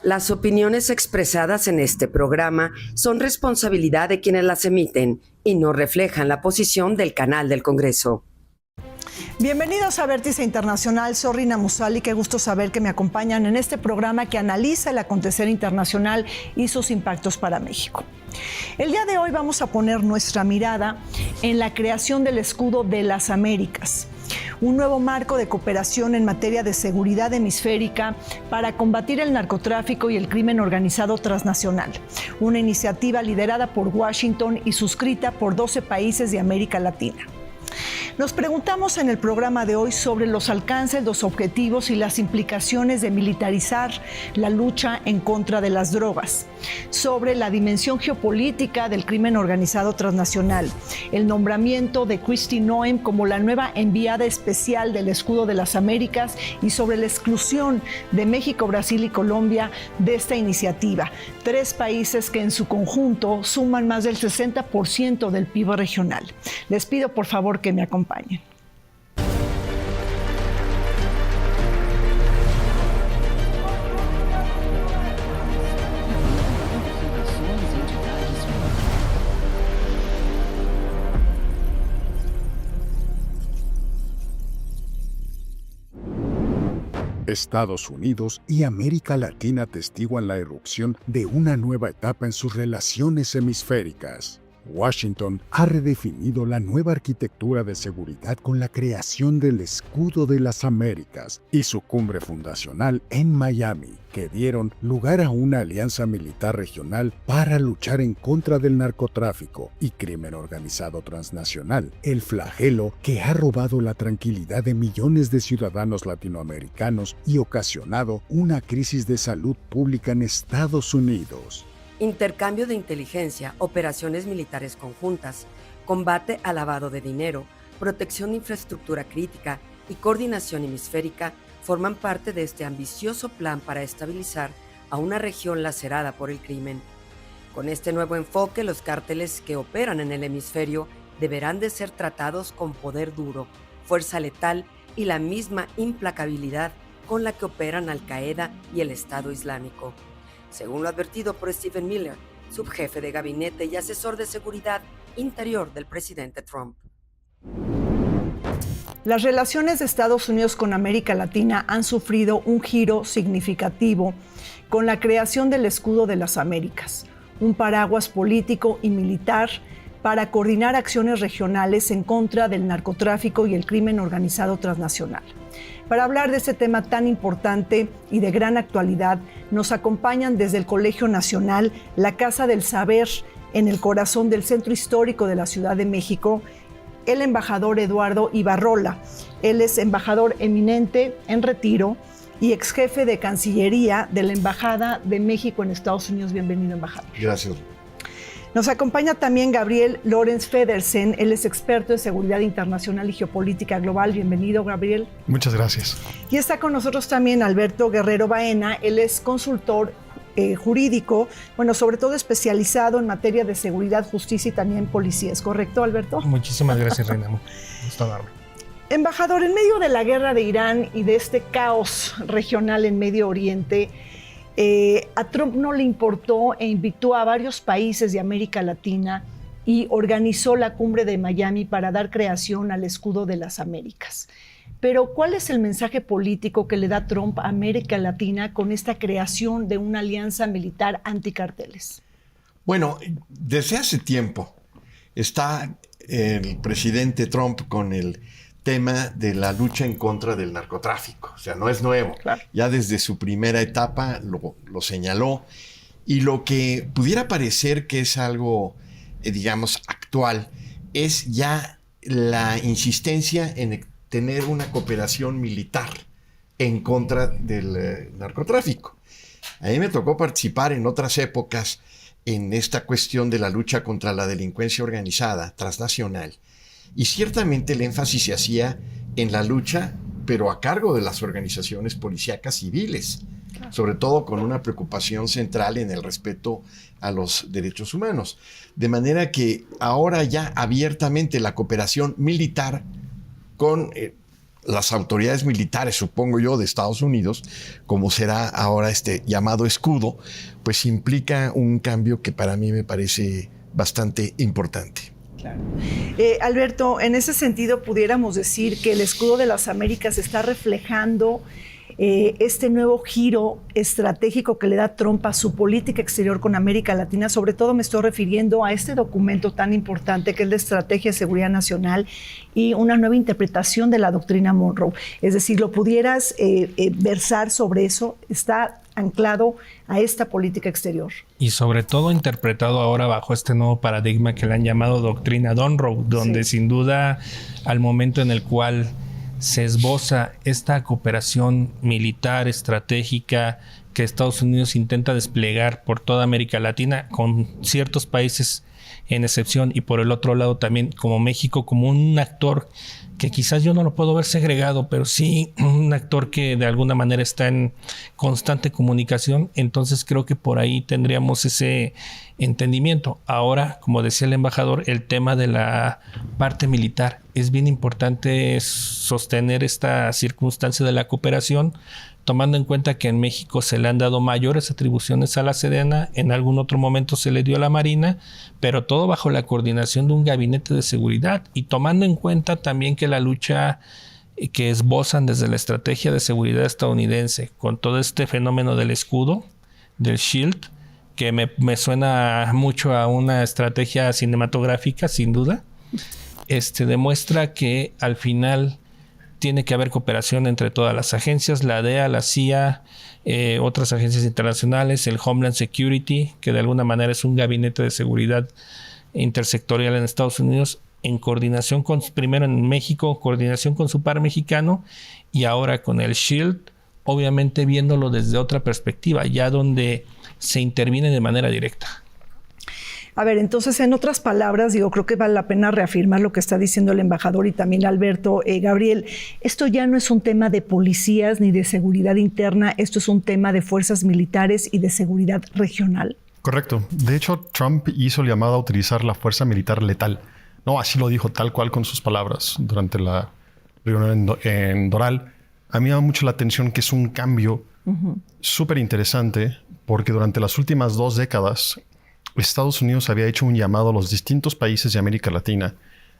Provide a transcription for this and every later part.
Las opiniones expresadas en este programa son responsabilidad de quienes las emiten y no reflejan la posición del canal del Congreso. Bienvenidos a Vértice Internacional, soy Rina Musali, qué gusto saber que me acompañan en este programa que analiza el acontecer internacional y sus impactos para México. El día de hoy vamos a poner nuestra mirada en la creación del Escudo de las Américas, un nuevo marco de cooperación en materia de seguridad hemisférica para combatir el narcotráfico y el crimen organizado transnacional, una iniciativa liderada por Washington y suscrita por 12 países de América Latina. Nos preguntamos en el programa de hoy sobre los alcances, los objetivos y las implicaciones de militarizar la lucha en contra de las drogas, sobre la dimensión geopolítica del crimen organizado transnacional, el nombramiento de Kristi Noem como la nueva enviada especial del Escudo de las Américas y sobre la exclusión de México, Brasil y Colombia de esta iniciativa, 3 países que en su conjunto suman más del 60% del PIB regional. Les pido por favor que me acompañen. Estados Unidos y América Latina atestiguan la irrupción de una nueva etapa en sus relaciones hemisféricas. Washington ha redefinido la nueva arquitectura de seguridad con la creación del Escudo de las Américas y su cumbre fundacional en Miami, que dieron lugar a una alianza militar regional para luchar en contra del narcotráfico y crimen organizado transnacional, el flagelo que ha robado la tranquilidad de millones de ciudadanos latinoamericanos y ocasionado una crisis de salud pública en Estados Unidos. Intercambio de inteligencia, operaciones militares conjuntas, combate al lavado de dinero, protección de infraestructura crítica y coordinación hemisférica forman parte de este ambicioso plan para estabilizar a una región lacerada por el crimen. Con este nuevo enfoque, los cárteles que operan en el hemisferio deberán de ser tratados con poder duro, fuerza letal y la misma implacabilidad con la que operan Al-Qaeda y el Estado Islámico, según lo advertido por Stephen Miller, subjefe de gabinete y asesor de seguridad interior del presidente Trump. Las relaciones de Estados Unidos con América Latina han sufrido un giro significativo con la creación del Escudo de las Américas, un paraguas político y militar para coordinar acciones regionales en contra del narcotráfico y el crimen organizado transnacional. Para hablar de este tema tan importante y de gran actualidad, nos acompañan desde el Colegio Nacional, la Casa del Saber, en el corazón del Centro Histórico de la Ciudad de México, el embajador Eduardo Ibarrola. Él es embajador eminente en retiro y ex jefe de Cancillería de la Embajada de México en Estados Unidos. Bienvenido, embajador. Gracias. Nos acompaña también Gabriel Lorenz Federsen, él es experto en seguridad internacional y geopolítica global. Bienvenido, Gabriel. Muchas gracias. Y está con nosotros también Alberto Guerrero Baena, él es consultor jurídico, bueno, sobre todo especializado en materia de seguridad, justicia y también policía. ¿Es correcto, Alberto? Muchísimas gracias, Reina. Gusto darme. Embajador, en medio de la guerra de Irán y de este caos regional en Medio Oriente, a Trump no le importó e invitó a varios países de América Latina y organizó la cumbre de Miami para dar creación al Escudo de las Américas. Pero, ¿cuál es el mensaje político que le da Trump a América Latina con esta creación de una alianza militar anticarteles? Bueno, desde hace tiempo está el presidente Trump con el tema de la lucha en contra del narcotráfico. O sea, no es nuevo. Claro. Ya desde su primera etapa lo señaló. Y lo que pudiera parecer que es algo, digamos, actual, es ya la insistencia en tener una cooperación militar en contra del narcotráfico. A mí me tocó participar en otras épocas en esta cuestión de la lucha contra la delincuencia organizada transnacional. Y ciertamente el énfasis se hacía en la lucha, pero a cargo de las organizaciones policíacas civiles, sobre todo con una preocupación central en el respeto a los derechos humanos. De manera que ahora ya abiertamente la cooperación militar con las autoridades militares, supongo yo, de Estados Unidos, como será ahora este llamado escudo, pues implica un cambio que para mí me parece bastante importante. Claro. Alberto, en ese sentido pudiéramos decir que el escudo de las Américas está reflejando este nuevo giro estratégico que le da Trump a su política exterior con América Latina. Sobre todo me estoy refiriendo a este documento tan importante que es la Estrategia de Seguridad Nacional y una nueva interpretación de la doctrina Monroe. Es decir, ¿lo pudieras versar sobre eso? Está anclado a esta política exterior. Y sobre todo interpretado ahora bajo este nuevo paradigma que le han llamado doctrina Monroe, donde sin duda al momento en el cual se esboza esta cooperación militar estratégica que Estados Unidos intenta desplegar por toda América Latina, con ciertos países en excepción, y por el otro lado también como México, como un actor que quizás yo no lo puedo ver segregado, pero sí un actor que de alguna manera está en constante comunicación. Entonces creo que por ahí tendríamos ese entendimiento. Ahora, como decía el embajador, el tema de la parte militar. Es bien importante sostener esta circunstancia de la cooperación, tomando en cuenta que en México se le han dado mayores atribuciones a la Sedena, en algún otro momento se le dio a la Marina, pero todo bajo la coordinación de un gabinete de seguridad, y tomando en cuenta también que la lucha que esbozan desde la estrategia de seguridad estadounidense con todo este fenómeno del escudo, del SHIELD, que me suena mucho a una estrategia cinematográfica, sin duda, demuestra que al final tiene que haber cooperación entre todas las agencias, la DEA, la CIA, otras agencias internacionales, el Homeland Security, que de alguna manera es un gabinete de seguridad intersectorial en Estados Unidos, en coordinación con, primero en México, coordinación con su par mexicano, y ahora con el SHIELD, obviamente viéndolo desde otra perspectiva, ya donde se interviene de manera directa. A ver, entonces, en otras palabras, creo que vale la pena reafirmar lo que está diciendo el embajador y también Alberto. Gabriel, esto ya no es un tema de policías ni de seguridad interna, esto es un tema de fuerzas militares y de seguridad regional. Correcto. De hecho, Trump hizo el llamado a utilizar la fuerza militar letal. No, así lo dijo tal cual con sus palabras durante la reunión en Doral. A mí me llama mucho la atención que es un cambio súper interesante, porque durante las últimas 2 décadas Estados Unidos había hecho un llamado a los distintos países de América Latina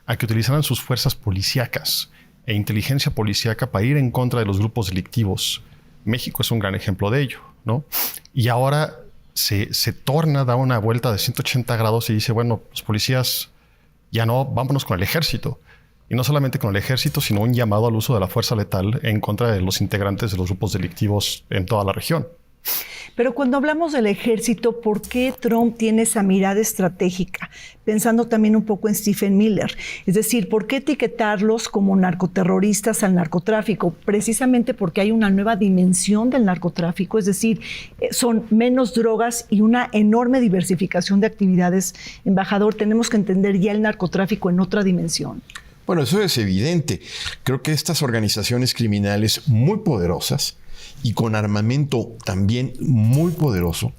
a que utilizaran sus fuerzas policíacas e inteligencia policíaca para ir en contra de los grupos delictivos. México es un gran ejemplo de ello, ¿no? Y ahora se torna, da una vuelta de 180 grados y dice, bueno, los policías ya no, vámonos con el ejército. Y no solamente con el ejército, sino un llamado al uso de la fuerza letal en contra de los integrantes de los grupos delictivos en toda la región. Pero cuando hablamos del ejército, ¿por qué Trump tiene esa mirada estratégica? Pensando también un poco en Stephen Miller. Es decir, ¿por qué etiquetarlos como narcoterroristas al narcotráfico? Precisamente porque hay una nueva dimensión del narcotráfico. Es decir, son menos drogas y una enorme diversificación de actividades. Embajador, tenemos que entender ya el narcotráfico en otra dimensión. Bueno, eso es evidente. Creo que estas organizaciones criminales muy poderosas y con armamento también muy poderoso,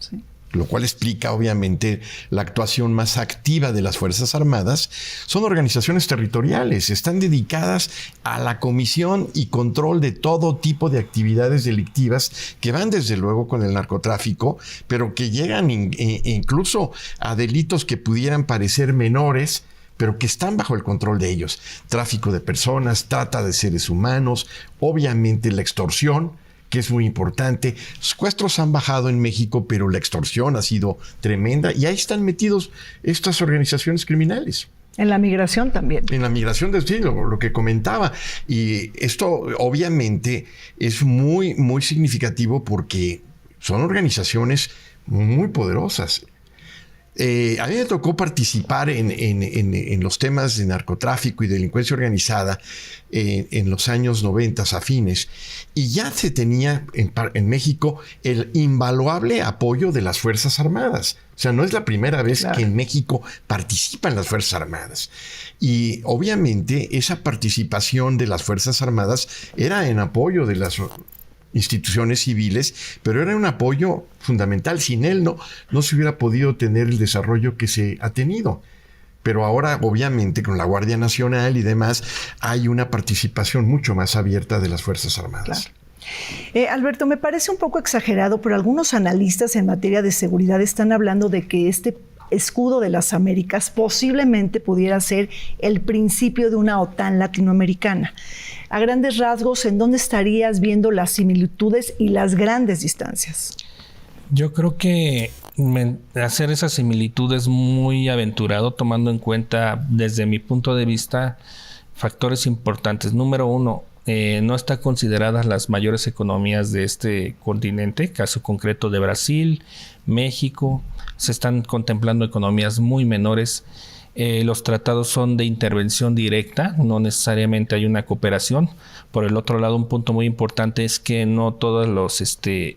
lo cual explica obviamente la actuación más activa de las Fuerzas Armadas, son organizaciones territoriales, están dedicadas a la comisión y control de todo tipo de actividades delictivas que van desde luego con el narcotráfico, pero que llegan incluso a delitos que pudieran parecer menores, pero que están bajo el control de ellos. Tráfico de personas, trata de seres humanos, obviamente la extorsión, que es muy importante. Los secuestros han bajado en México, pero la extorsión ha sido tremenda y ahí están metidos estas organizaciones criminales. En la migración también. En la migración, sí, lo que comentaba. Y esto obviamente es muy, muy significativo porque son organizaciones muy poderosas. A mí me tocó participar en los temas de narcotráfico y delincuencia organizada en los años 90 a fines, y ya se tenía en México el invaluable apoyo de las Fuerzas Armadas. O sea, no es la primera vez que en México participan las Fuerzas Armadas. Y obviamente esa participación de las Fuerzas Armadas era en apoyo de las instituciones civiles, pero era un apoyo fundamental. Sin él no se hubiera podido tener el desarrollo que se ha tenido. Pero ahora, obviamente, con la Guardia Nacional y demás, hay una participación mucho más abierta de las Fuerzas Armadas. Claro. Alberto, me parece un poco exagerado, pero algunos analistas en materia de seguridad están hablando de que este escudo de las Américas posiblemente pudiera ser el principio de una OTAN latinoamericana. A grandes rasgos, ¿en dónde estarías viendo las similitudes y las grandes distancias? Yo creo que hacer esa similitud es muy aventurado, tomando en cuenta, desde mi punto de vista, factores importantes. Número uno, no están consideradas las mayores economías de este continente, caso concreto de Brasil, México. Se están contemplando economías muy menores. Los tratados son de intervención directa, no necesariamente hay una cooperación. Por el otro lado, un punto muy importante es que no todos los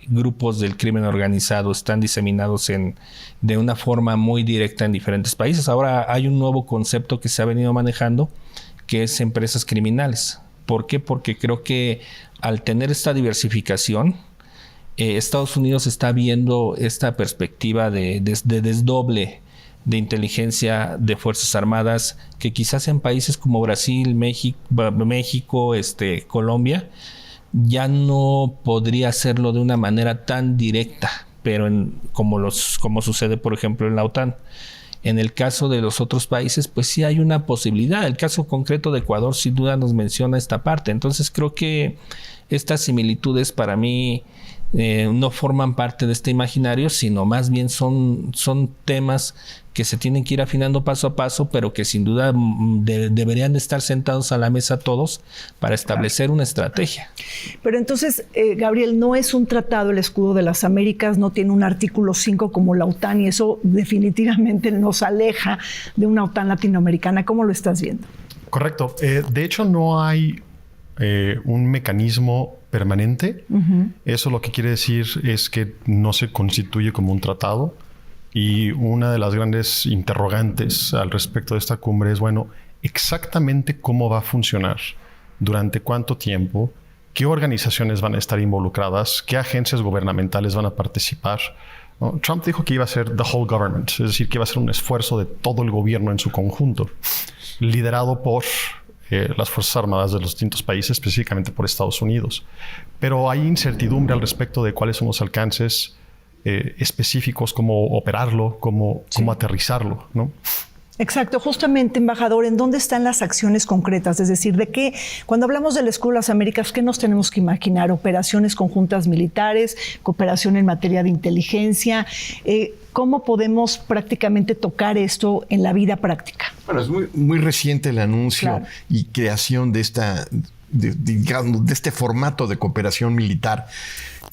grupos del crimen organizado están diseminados de una forma muy directa en diferentes países. Ahora hay un nuevo concepto que se ha venido manejando, que es empresas criminales. ¿Por qué? Porque creo que al tener esta diversificación, Estados Unidos está viendo esta perspectiva de desdoble de inteligencia de Fuerzas Armadas, que quizás en países como Brasil, México, Colombia, ya no podría hacerlo de una manera tan directa, pero como sucede, por ejemplo, en la OTAN. En el caso de los otros países, pues sí hay una posibilidad. El caso concreto de Ecuador sin duda nos menciona esta parte. Entonces creo que estas similitudes para mí no forman parte de este imaginario, sino más bien son temas que se tienen que ir afinando paso a paso, pero que sin duda deberían de estar sentados a la mesa todos para establecer una estrategia. Pero entonces, Gabriel, no es un tratado el escudo de las Américas, no tiene un artículo 5 como la OTAN, y eso definitivamente nos aleja de una OTAN latinoamericana. ¿Cómo lo estás viendo? Correcto. De hecho, no hay un mecanismo permanente. Eso lo que quiere decir es que no se constituye como un tratado. Y una de las grandes interrogantes al respecto de esta cumbre es, bueno, exactamente cómo va a funcionar, durante cuánto tiempo, qué organizaciones van a estar involucradas, qué agencias gubernamentales van a participar, ¿no? Trump dijo que iba a ser the whole government, es decir, que iba a ser un esfuerzo de todo el gobierno en su conjunto, liderado por las Fuerzas Armadas de los distintos países, específicamente por Estados Unidos. Pero hay incertidumbre al respecto de cuáles son los alcances específicos, cómo operarlo, cómo aterrizarlo, ¿no? Exacto, justamente, embajador, ¿en dónde están las acciones concretas? Es decir, ¿de qué? Cuando hablamos del escudo de las Américas, ¿qué nos tenemos que imaginar? ¿Operaciones conjuntas militares? ¿Cooperación en materia de inteligencia? ¿Cómo podemos prácticamente tocar esto en la vida práctica? Bueno, es muy reciente el anuncio, claro, y creación de este formato de cooperación militar,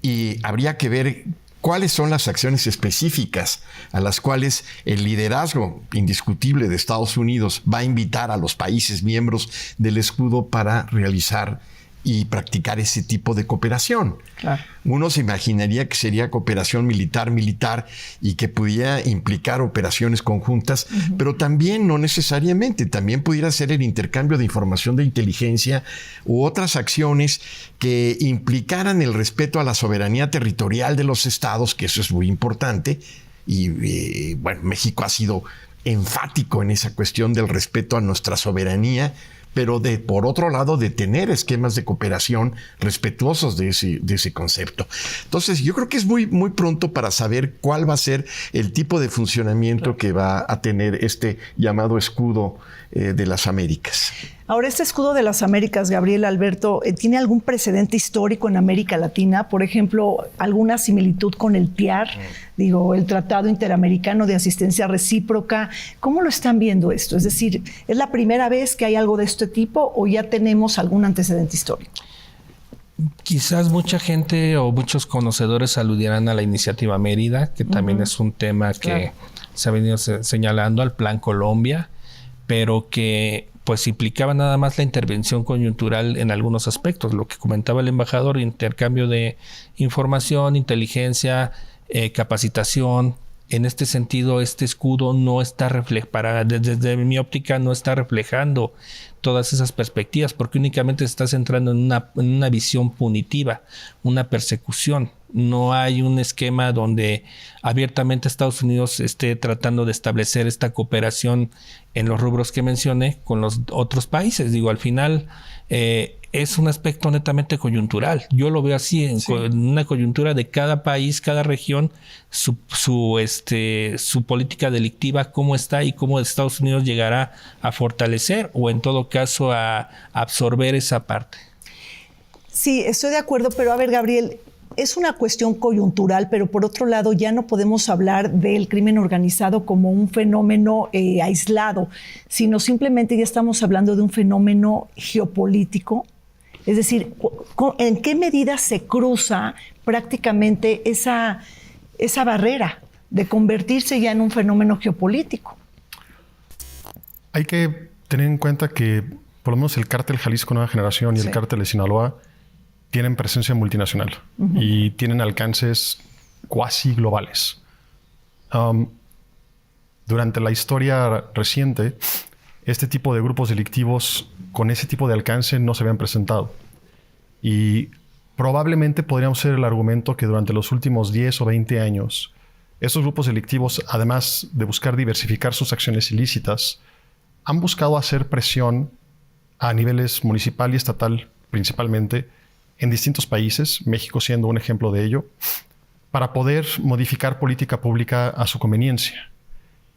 y habría que ver cuáles son las acciones específicas a las cuales el liderazgo indiscutible de Estados Unidos va a invitar a los países miembros del escudo para realizar y practicar ese tipo de cooperación. Claro. Uno se imaginaría que sería cooperación militar y que pudiera implicar operaciones conjuntas, pero también no necesariamente. También pudiera ser el intercambio de información de inteligencia u otras acciones que implicaran el respeto a la soberanía territorial de los estados, que eso es muy importante. Y bueno, México ha sido enfático en esa cuestión del respeto a nuestra soberanía, pero por otro lado, de tener esquemas de cooperación respetuosos de ese concepto. Entonces, yo creo que es muy pronto para saber cuál va a ser el tipo de funcionamiento que va a tener este llamado escudo de las Américas. Ahora, este escudo de las Américas, Gabriel, Alberto, ¿tiene algún precedente histórico en América Latina? Por ejemplo, ¿alguna similitud con el TIAR? Digo, el Tratado Interamericano de Asistencia Recíproca. ¿Cómo lo están viendo esto? Es decir, ¿es la primera vez que hay algo de este tipo o ya tenemos algún antecedente histórico? Quizás mucha gente o muchos conocedores aludieran a la iniciativa Mérida, que también es un tema que se ha venido señalando, al Plan Colombia, pero que pues implicaba nada más la intervención coyuntural en algunos aspectos. Lo que comentaba el embajador, intercambio de información, inteligencia, capacitación. En este sentido, este escudo no está desde mi óptica, no está reflejando todas esas perspectivas, porque únicamente se está centrando en una visión punitiva, una persecución. no hay un esquema donde abiertamente Estados Unidos esté tratando de establecer esta cooperación en los rubros que mencioné con los otros países. Digo, al final es un aspecto netamente coyuntural. Yo lo veo así, en una coyuntura de cada país, cada región, su política delictiva, cómo está y cómo Estados Unidos llegará a fortalecer o en todo caso a absorber esa parte. Sí, estoy de acuerdo, pero a ver, Gabriel, es una cuestión coyuntural, pero por otro lado ya no podemos hablar del crimen organizado como un fenómeno aislado, sino simplemente ya estamos hablando de un fenómeno geopolítico. Es decir, ¿en qué medida se cruza prácticamente esa barrera de convertirse ya en un fenómeno geopolítico? Hay que tener en cuenta que por lo menos el cártel Jalisco Nueva Generación y el cártel de Sinaloa tienen presencia multinacional y tienen alcances cuasi globales. Durante la historia reciente, este tipo de grupos delictivos con ese tipo de alcance no se habían presentado. Y probablemente podríamos hacer el argumento que durante los últimos 10 o 20 años, estos grupos delictivos, además de buscar diversificar sus acciones ilícitas, han buscado hacer presión a niveles municipal y estatal principalmente en distintos países, México siendo un ejemplo de ello, para poder modificar política pública a su conveniencia.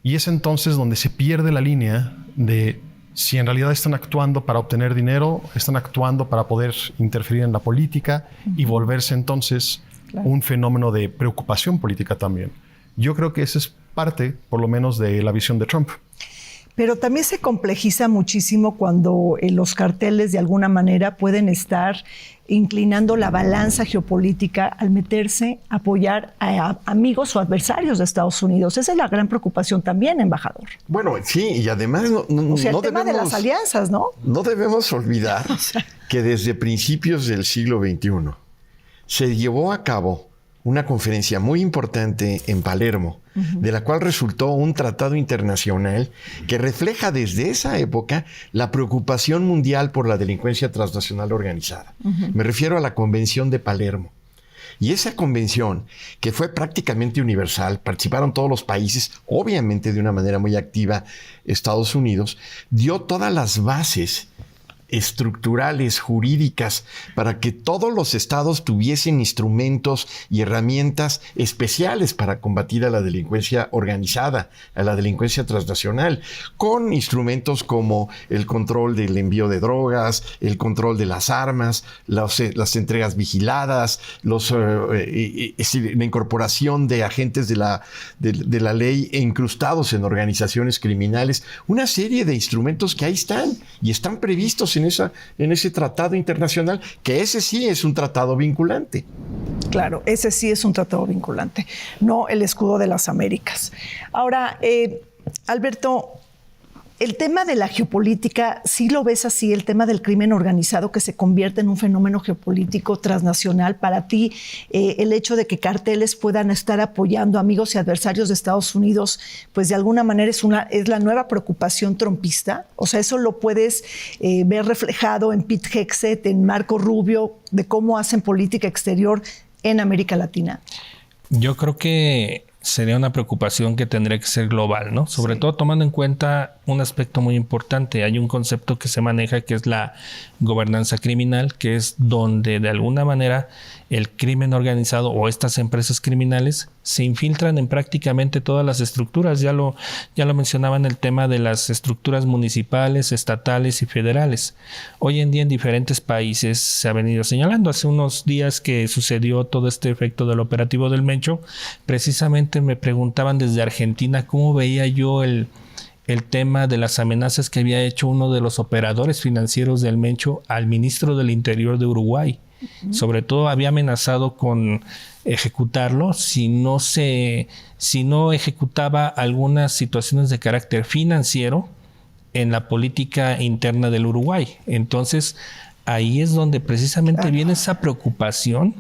Y es entonces donde se pierde la línea de si en realidad están actuando para obtener dinero, están actuando para poder interferir en la política y volverse entonces un fenómeno de preocupación política también. Yo creo que esa es parte, por lo menos, de la visión de Trump. Pero también se complejiza muchísimo cuando los carteles de alguna manera pueden estar inclinando la balanza geopolítica al meterse a apoyar a amigos o adversarios de Estados Unidos. Esa es la gran preocupación también, embajador. Bueno, sí, y además el tema de las alianzas, ¿no? No debemos olvidar que desde principios del siglo XXI se llevó a cabo una conferencia muy importante en Palermo, de la cual resultó un tratado internacional que refleja desde esa época la preocupación mundial por la delincuencia transnacional organizada. Me refiero a la Convención de Palermo. Y esa convención, que fue prácticamente universal, participaron todos los países, obviamente de una manera muy activa Estados Unidos, dio todas las bases estructurales, jurídicas, para que todos los estados tuviesen instrumentos y herramientas especiales para combatir a la delincuencia organizada, a la delincuencia transnacional, con instrumentos como el control del envío de drogas, el control de las armas, las entregas vigiladas, la incorporación de agentes de la ley incrustados en organizaciones criminales, una serie de instrumentos que ahí están y están previstos en ese tratado internacional, que ese sí es un tratado vinculante. Claro, ese sí es un tratado vinculante, no el escudo de las Américas. Ahora, Alberto, el tema de la geopolítica, ¿sí lo ves así? El tema del crimen organizado que se convierte en un fenómeno geopolítico transnacional. Para ti, el hecho de que carteles puedan estar apoyando amigos y adversarios de Estados Unidos, pues de alguna manera es la nueva preocupación trumpista. O sea, eso lo puedes ver reflejado en Pete Hegseth, en Marco Rubio, de cómo hacen política exterior en América Latina. Yo creo que sería una preocupación que tendría que ser global, ¿no? Sobre todo tomando en cuenta un aspecto muy importante. Hay un concepto que se maneja que es la gobernanza criminal, que es donde de alguna manera el crimen organizado o estas empresas criminales se infiltran en prácticamente todas las estructuras. Ya lo mencionaba en el tema de las estructuras municipales, estatales y federales. Hoy en día en diferentes países se ha venido señalando. Hace unos días que sucedió todo este efecto del operativo del Mencho, precisamente me preguntaban desde Argentina cómo veía yo el tema de las amenazas que había hecho uno de los operadores financieros del Mencho al ministro del Interior de Uruguay. Sobre todo había amenazado con ejecutarlo si no ejecutaba algunas situaciones de carácter financiero en la política interna del Uruguay. Entonces, ahí es donde precisamente viene esa preocupación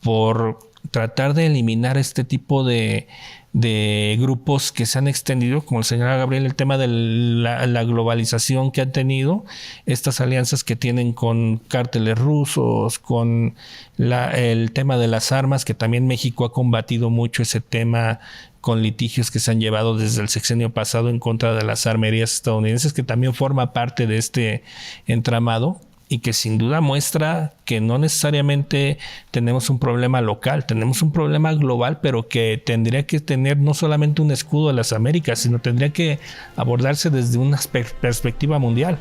por tratar de eliminar este tipo de de grupos que se han extendido, como el señor Gabriel, el tema de la globalización que han tenido, estas alianzas que tienen con cárteles rusos, con el tema de las armas, que también México ha combatido mucho ese tema con litigios que se han llevado desde el sexenio pasado en contra de las armerías estadounidenses, que también forma parte de este entramado y que sin duda muestra que no necesariamente tenemos un problema local, tenemos un problema global, pero que tendría que tener no solamente un escudo de las Américas, sino tendría que abordarse desde una perspectiva mundial.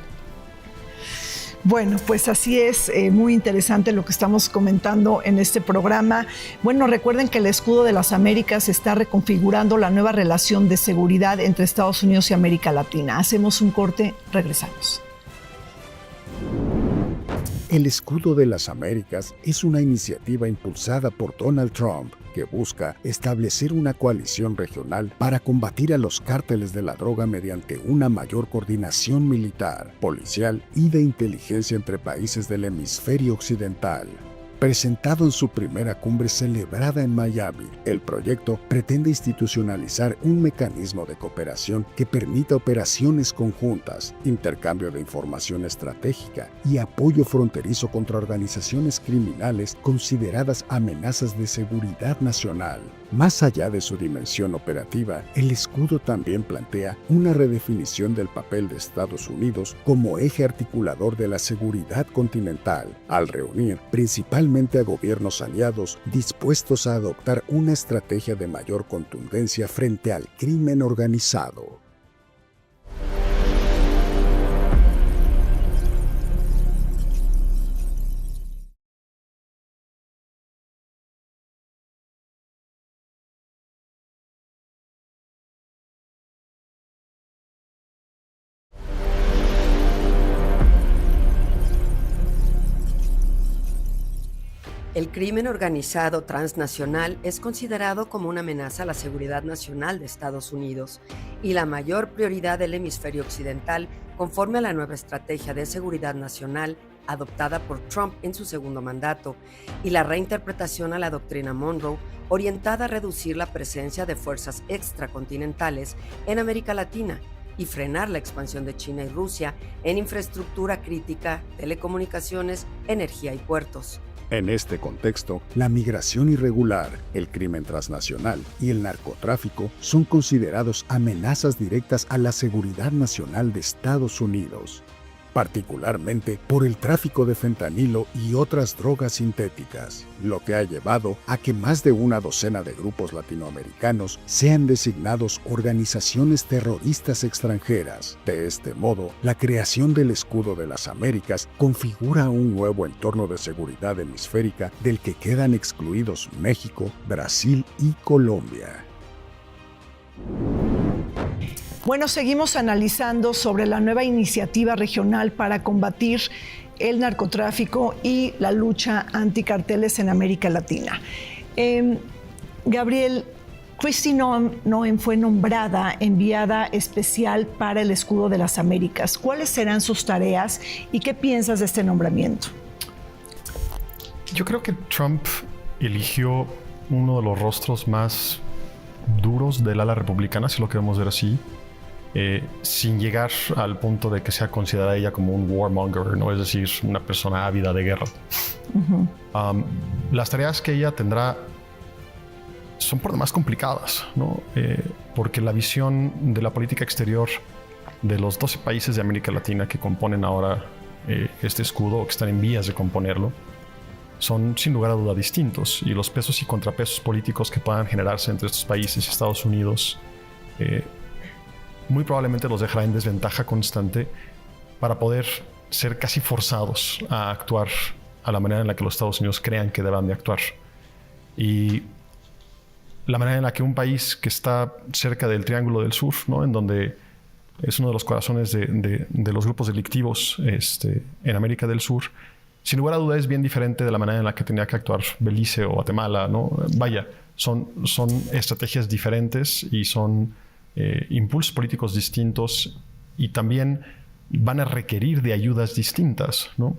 Bueno, pues así es, muy interesante lo que estamos comentando en este programa. Bueno, recuerden que el escudo de las Américas está reconfigurando la nueva relación de seguridad entre Estados Unidos y América Latina. Hacemos un corte, regresamos. El Escudo de las Américas es una iniciativa impulsada por Donald Trump que busca establecer una coalición regional para combatir a los cárteles de la droga mediante una mayor coordinación militar, policial y de inteligencia entre países del hemisferio occidental. Presentado en su primera cumbre celebrada en Miami, el proyecto pretende institucionalizar un mecanismo de cooperación que permita operaciones conjuntas, intercambio de información estratégica y apoyo fronterizo contra organizaciones criminales consideradas amenazas de seguridad nacional. Más allá de su dimensión operativa, el escudo también plantea una redefinición del papel de Estados Unidos como eje articulador de la seguridad continental, al reunir principalmente a gobiernos aliados dispuestos a adoptar una estrategia de mayor contundencia frente al crimen organizado. El crimen organizado transnacional es considerado como una amenaza a la seguridad nacional de Estados Unidos y la mayor prioridad del hemisferio occidental conforme a la nueva estrategia de seguridad nacional adoptada por Trump en su segundo mandato y la reinterpretación a la doctrina Monroe orientada a reducir la presencia de fuerzas extracontinentales en América Latina y frenar la expansión de China y Rusia en infraestructura crítica, telecomunicaciones, energía y puertos. En este contexto, la migración irregular, el crimen transnacional y el narcotráfico son considerados amenazas directas a la seguridad nacional de Estados Unidos, particularmente por el tráfico de fentanilo y otras drogas sintéticas, lo que ha llevado a que más de una docena de grupos latinoamericanos sean designados organizaciones terroristas extranjeras. De este modo, la creación del Escudo de las Américas configura un nuevo entorno de seguridad hemisférica del que quedan excluidos México, Brasil y Colombia. Bueno, seguimos analizando sobre la nueva iniciativa regional para combatir el narcotráfico y la lucha anticarteles en América Latina. Gabriel, Kristi Noem fue nombrada enviada especial para el Escudo de las Américas. ¿Cuáles serán sus tareas y qué piensas de este nombramiento? Yo creo que Trump eligió uno de los rostros más duros del ala republicana, si lo queremos ver así. Sin llegar al punto de que sea considerada ella como un warmonger, ¿no? Es decir, una persona ávida de guerra. Las tareas que ella tendrá son por demás complicadas, ¿no? Porque la visión de la política exterior de los 12 países de América Latina que componen ahora este escudo, o que están en vías de componerlo, son sin lugar a duda distintos, y los pesos y contrapesos políticos que puedan generarse entre estos países y Estados Unidos muy probablemente los dejará en desventaja constante para poder ser casi forzados a actuar a la manera en la que los Estados Unidos crean que deban de actuar. Y la manera en la que un país que está cerca del Triángulo del Sur, ¿no? En donde es uno de los corazones de los grupos delictivos en América del Sur, sin lugar a duda es bien diferente de la manera en la que tenía que actuar Belice o Guatemala, ¿no? Vaya, son estrategias diferentes y son impulsos políticos distintos, y también van a requerir de ayudas distintas, ¿no?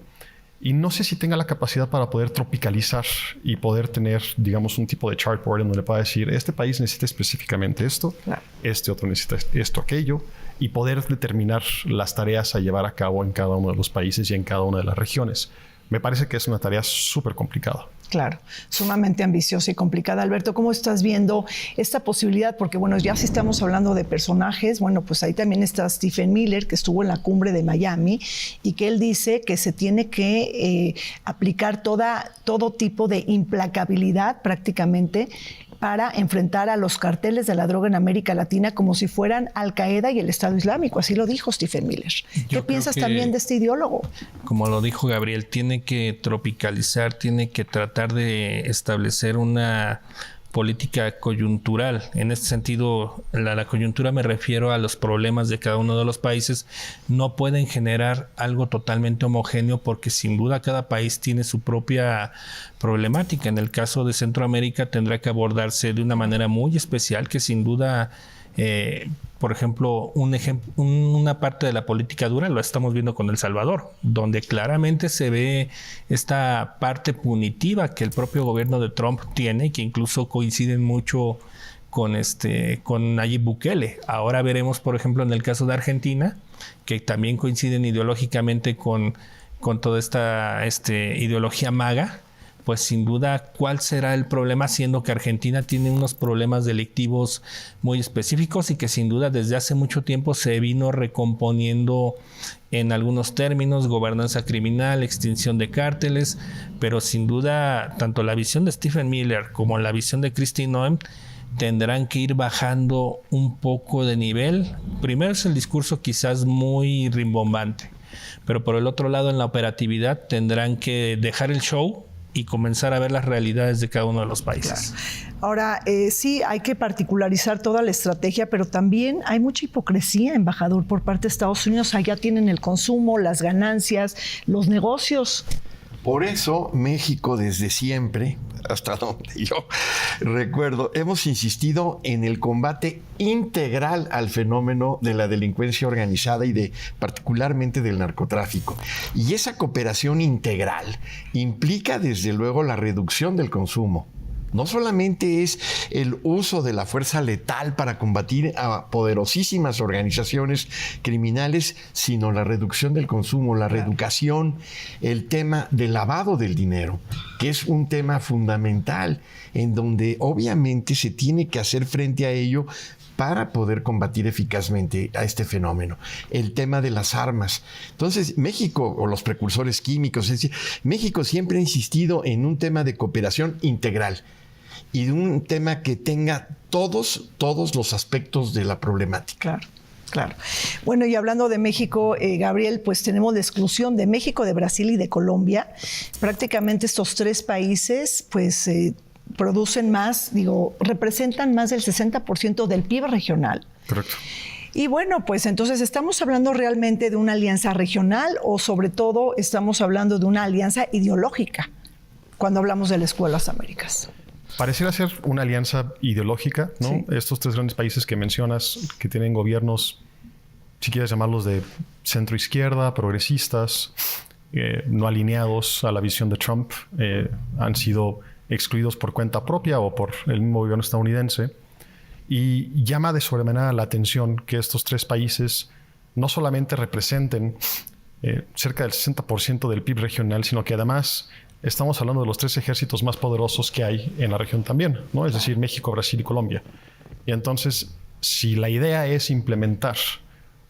Y no sé si tenga la capacidad para poder tropicalizar y poder tener, digamos, un tipo de chartboard en donde pueda decir, este país necesita específicamente esto, este otro necesita esto, aquello, y poder determinar las tareas a llevar a cabo en cada uno de los países y en cada una de las regiones. Me parece que es una tarea súper complicada. Claro, sumamente ambiciosa y complicada. Alberto, ¿cómo estás viendo esta posibilidad? Porque, bueno, ya si estamos hablando de personajes, bueno, pues ahí también está Stephen Miller, que estuvo en la cumbre de Miami, y que él dice que se tiene que aplicar todo tipo de implacabilidad prácticamente para enfrentar a los carteles de la droga en América Latina como si fueran Al-Qaeda y el Estado Islámico. Así lo dijo Stephen Miller. ¿Qué piensas también de este ideólogo? Como lo dijo Gabriel, tiene que tropicalizar, tiene que tratar de establecer una política coyuntural. En este sentido, la coyuntura me refiero a los problemas de cada uno de los países. No pueden generar algo totalmente homogéneo porque sin duda cada país tiene su propia problemática. En el caso de Centroamérica tendrá que abordarse de una manera muy especial que sin duda... por ejemplo, una parte de la política dura lo estamos viendo con El Salvador, donde claramente se ve esta parte punitiva que el propio gobierno de Trump tiene, que incluso coinciden mucho con Nayib Bukele. Ahora veremos, por ejemplo, en el caso de Argentina, que también coinciden ideológicamente con toda esta ideología MAGA. Pues sin duda, ¿cuál será el problema? Siendo que Argentina tiene unos problemas delictivos muy específicos y que sin duda desde hace mucho tiempo se vino recomponiendo en algunos términos: gobernanza criminal, extinción de cárteles, pero sin duda tanto la visión de Stephen Miller como la visión de Kristi Noem tendrán que ir bajando un poco de nivel. Primero es el discurso quizás muy rimbombante, pero por el otro lado en la operatividad tendrán que dejar el show y comenzar a ver las realidades de cada uno de los países. Claro. Ahora, sí, hay que particularizar toda la estrategia, pero también hay mucha hipocresía, embajador, por parte de Estados Unidos. Allá tienen el consumo, las ganancias, los negocios. Por eso México desde siempre, hasta donde yo recuerdo, hemos insistido en el combate integral al fenómeno de la delincuencia organizada y particularmente del narcotráfico. Y esa cooperación integral implica desde luego la reducción del consumo. No solamente es el uso de la fuerza letal para combatir a poderosísimas organizaciones criminales, sino la reducción del consumo, la reeducación, el tema del lavado del dinero, que es un tema fundamental en donde obviamente se tiene que hacer frente a ello para poder combatir eficazmente a este fenómeno. El tema de las armas. Entonces, México, o los precursores químicos, es decir, México siempre ha insistido en un tema de cooperación integral y de un tema que tenga todos los aspectos de la problemática. Claro. Claro. Bueno, y hablando de México, Gabriel, pues tenemos la exclusión de México, de Brasil y de Colombia. Prácticamente estos tres países, pues producen más, representan más del 60% del PIB regional. Correcto. Y bueno, pues entonces, ¿estamos hablando realmente de una alianza regional o sobre todo estamos hablando de una alianza ideológica cuando hablamos de la Escuela de las Américas? Pareciera ser una alianza ideológica, ¿no? Sí. Estos tres grandes países que mencionas, que tienen gobiernos, si quieres llamarlos de centro-izquierda, progresistas, no alineados a la visión de Trump, han sido excluidos por cuenta propia o por el mismo gobierno estadounidense. Y llama de sobremanera la atención que estos tres países no solamente representen cerca del 60% del PIB regional, sino que además estamos hablando de los tres ejércitos más poderosos que hay en la región también, ¿no? Es decir, México, Brasil y Colombia. Y entonces, si la idea es implementar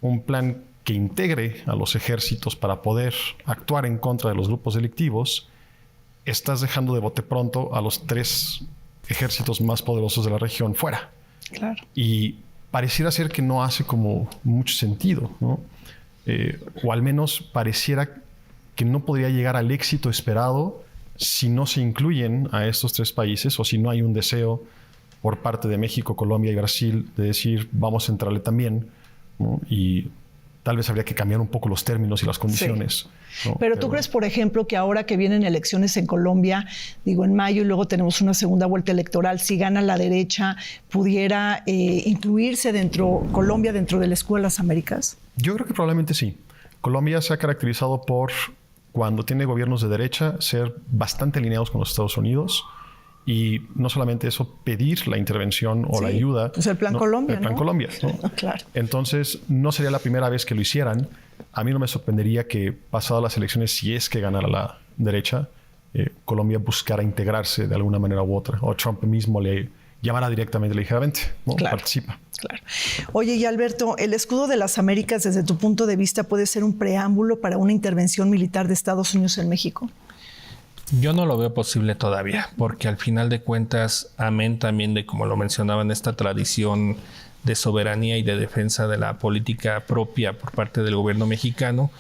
un plan que integre a los ejércitos para poder actuar en contra de los grupos delictivos, estás dejando de bote pronto a los tres ejércitos más poderosos de la región fuera. Claro. Y pareciera ser que no hace como mucho sentido, ¿no? O al menos pareciera que no podría llegar al éxito esperado si no se incluyen a estos tres países o si no hay un deseo por parte de México, Colombia y Brasil de decir vamos a entrarle también, ¿no? Y tal vez habría que cambiar un poco los términos y las condiciones. Sí. ¿No? Pero tú crees, por ejemplo, que ahora que vienen elecciones en Colombia, en mayo y luego tenemos una segunda vuelta electoral, si gana la derecha, pudiera incluirse Colombia dentro de la Escuela de las Américas? Yo creo que probablemente sí. Colombia se ha caracterizado por cuando tiene gobiernos de derecha, ser bastante alineados con los Estados Unidos. Y no solamente eso, pedir la intervención o la ayuda. Pues el Plan Colombia, El Plan Colombia, ¿no? Claro. Entonces, no sería la primera vez que lo hicieran. A mí no me sorprendería que, pasadas las elecciones, si es que ganara la derecha, Colombia buscara integrarse de alguna manera u otra. O Trump mismo le llamara directamente y le dijera, vente, ¿no? Claro. Participa. Claro. Oye, y Alberto, ¿el escudo de las Américas, desde tu punto de vista, puede ser un preámbulo para una intervención militar de Estados Unidos en México? Yo no lo veo posible todavía, porque al final de cuentas, amén también de, como lo mencionaba, en esta tradición de soberanía y de defensa de la política propia por parte del gobierno mexicano,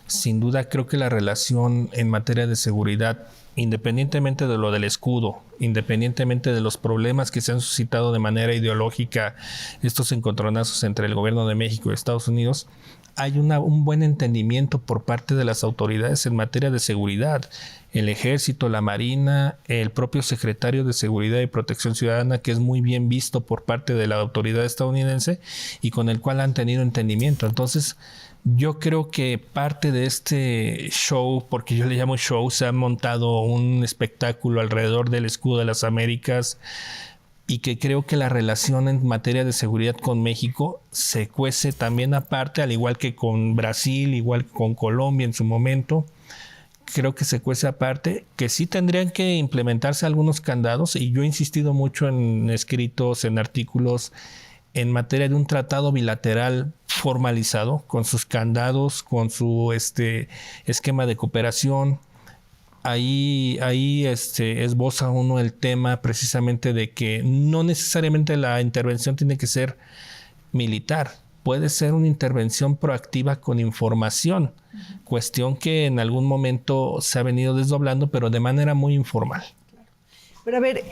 sin duda creo que la relación en materia de seguridad, independientemente de lo del escudo, independientemente de los problemas que se han suscitado de manera ideológica, estos encontronazos entre el gobierno de México y Estados Unidos, hay un buen entendimiento por parte de las autoridades en materia de seguridad. El Ejército, la Marina, el propio secretario de Seguridad y Protección Ciudadana, que es muy bien visto por parte de la autoridad estadounidense y con el cual han tenido entendimiento. Entonces, yo creo que parte de este show, porque yo le llamo show, se ha montado un espectáculo alrededor del escudo de las Américas, y que creo que la relación en materia de seguridad con México se cuece también aparte, al igual que con Brasil, igual que con Colombia en su momento. Creo que se cuece aparte, que sí tendrían que implementarse algunos candados, y yo he insistido mucho en escritos, en artículos, en materia de un tratado bilateral formalizado, con sus candados, con su esquema de cooperación. Ahí esboza uno el tema precisamente de que no necesariamente la intervención tiene que ser militar, puede ser una intervención proactiva con información, cuestión que en algún momento se ha venido desdoblando, pero de manera muy informal. Pero a ver,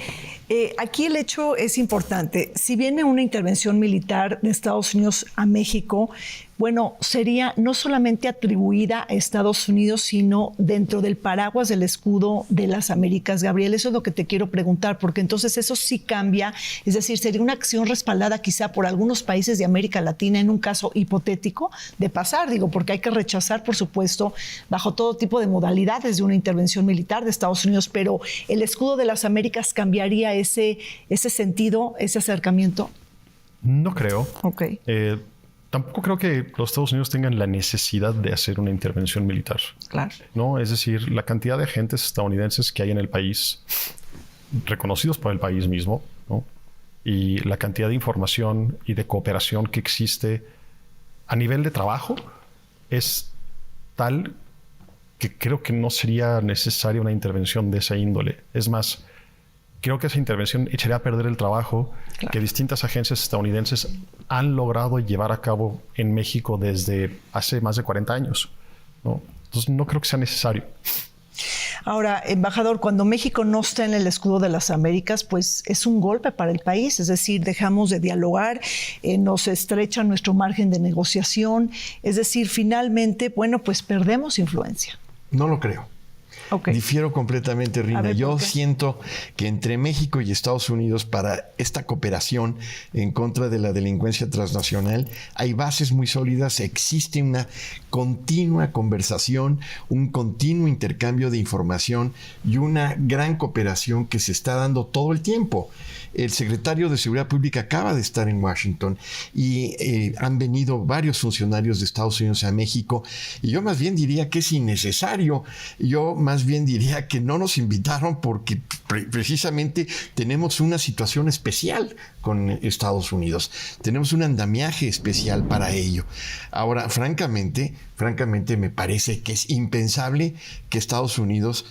aquí el hecho es importante. Si viene una intervención militar de Estados Unidos a México, bueno, sería no solamente atribuida a Estados Unidos, sino dentro del paraguas del escudo de las Américas. Gabriel, eso es lo que te quiero preguntar, porque entonces eso sí cambia. Es decir, sería una acción respaldada quizá por algunos países de América Latina en un caso hipotético de pasar, digo, porque hay que rechazar, por supuesto, bajo todo tipo de modalidades de una intervención militar de Estados Unidos, pero el escudo de las Américas cambiaría ese sentido, ese acercamiento. No creo. Ok. Tampoco creo que los Estados Unidos tengan la necesidad de hacer una intervención militar. Claro. ¿No? Es decir, la cantidad de agentes estadounidenses que hay en el país, reconocidos por el país mismo, ¿no? Y la cantidad de información y de cooperación que existe a nivel de trabajo es tal que creo que no sería necesaria una intervención de esa índole. Es más, creo que esa intervención echaría a perder el trabajo que distintas agencias estadounidenses han logrado llevar a cabo en México desde hace más de 40 años, ¿no? Entonces no creo que sea necesario. Ahora, embajador, cuando México no está en el escudo de las Américas, pues es un golpe para el país, es decir, dejamos de dialogar, nos estrecha nuestro margen de negociación, es decir, finalmente, bueno, pues perdemos influencia. No lo creo. Okay. Difiero completamente, Rina. Yo siento que entre México y Estados Unidos, para esta cooperación en contra de la delincuencia transnacional, hay bases muy sólidas, existe una continua conversación, un continuo intercambio de información y una gran cooperación que se está dando todo el tiempo. El secretario de Seguridad Pública acaba de estar en Washington y han venido varios funcionarios de Estados Unidos a México, y yo más bien diría que es innecesario. Yo más bien diría que no nos invitaron porque precisamente tenemos una situación especial con Estados Unidos. Tenemos un andamiaje especial para ello. Ahora, francamente me parece que es impensable que Estados Unidos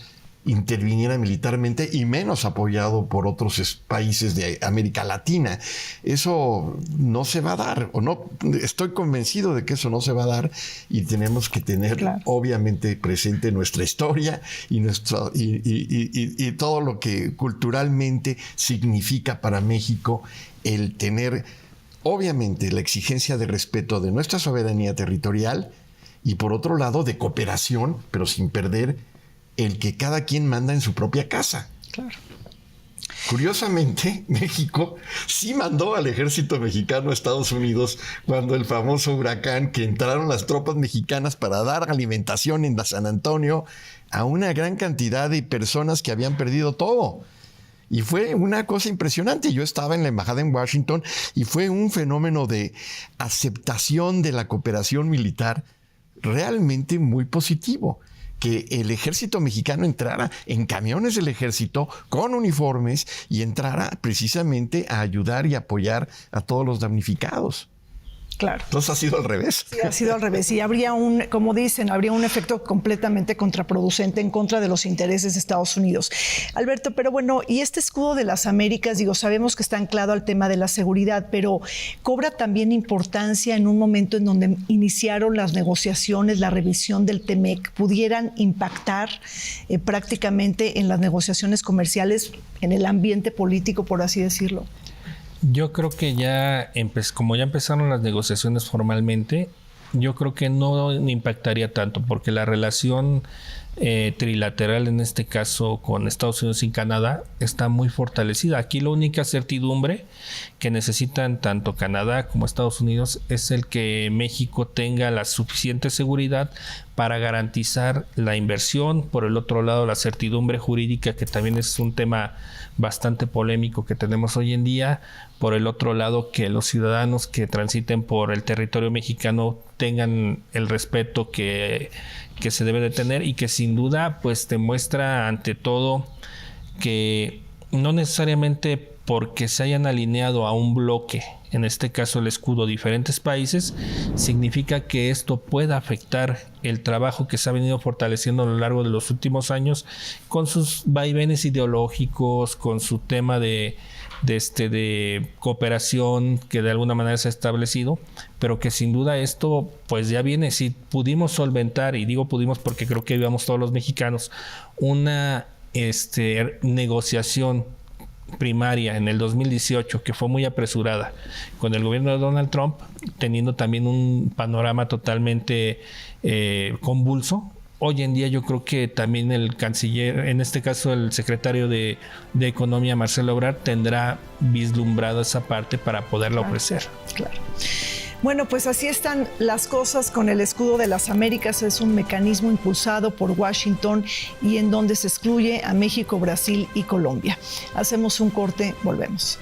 interviniera militarmente, y menos apoyado por otros países de América Latina. Eso no se va a dar, o no, estoy convencido de que eso no se va a dar, y tenemos que tener obviamente presente nuestra historia y todo lo que culturalmente significa para México el tener obviamente la exigencia de respeto de nuestra soberanía territorial, y por otro lado de cooperación, pero sin perder el que cada quien manda en su propia casa. Claro. Curiosamente, México sí mandó al ejército mexicano a Estados Unidos cuando el famoso huracán, que entraron las tropas mexicanas para dar alimentación en San Antonio a una gran cantidad de personas que habían perdido todo. Y fue una cosa impresionante. Yo estaba en la embajada en Washington y fue un fenómeno de aceptación de la cooperación militar realmente muy positivo. Que el ejército mexicano entrara en camiones del ejército con uniformes y entrara precisamente a ayudar y apoyar a todos los damnificados. Claro. Entonces ha sido al revés. Sí, ha sido al revés. Y habría como dicen, habría un efecto completamente contraproducente en contra de los intereses de Estados Unidos. Alberto, pero bueno, y este escudo de las Américas, sabemos que está anclado al tema de la seguridad, pero cobra también importancia en un momento en donde iniciaron las negociaciones, la revisión del TEMEC, pudieran impactar prácticamente en las negociaciones comerciales, en el ambiente político, por así decirlo. Yo creo que como ya empezaron las negociaciones formalmente, yo creo que no impactaría tanto, porque la relación trilateral, en este caso con Estados Unidos y Canadá, está muy fortalecida. Aquí la única certidumbre que necesitan tanto Canadá como Estados Unidos es el que México tenga la suficiente seguridad para garantizar la inversión. Por el otro lado, la certidumbre jurídica, que también es un tema bastante polémico que tenemos hoy en día. Por el otro lado, que los ciudadanos que transiten por el territorio mexicano tengan el respeto que se debe de tener, y que sin duda pues demuestra ante todo que no necesariamente porque se hayan alineado a un bloque, en este caso el escudo, diferentes países, significa que esto pueda afectar el trabajo que se ha venido fortaleciendo a lo largo de los últimos años, con sus vaivenes ideológicos, con su tema de cooperación que de alguna manera se ha establecido, pero que sin duda esto pues ya viene. Si pudimos solventar, y digo pudimos porque creo que íbamos todos los mexicanos, una negociación primaria en el 2018 que fue muy apresurada con el gobierno de Donald Trump, teniendo también un panorama totalmente convulso. Hoy en día yo creo que también el canciller, en este caso el secretario de Economía, Marcelo Ebrard, tendrá vislumbrada esa parte para poderla ofrecer. Claro. Bueno, pues así están las cosas con el escudo de las Américas. Es un mecanismo impulsado por Washington y en donde se excluye a México, Brasil y Colombia. Hacemos un corte, volvemos.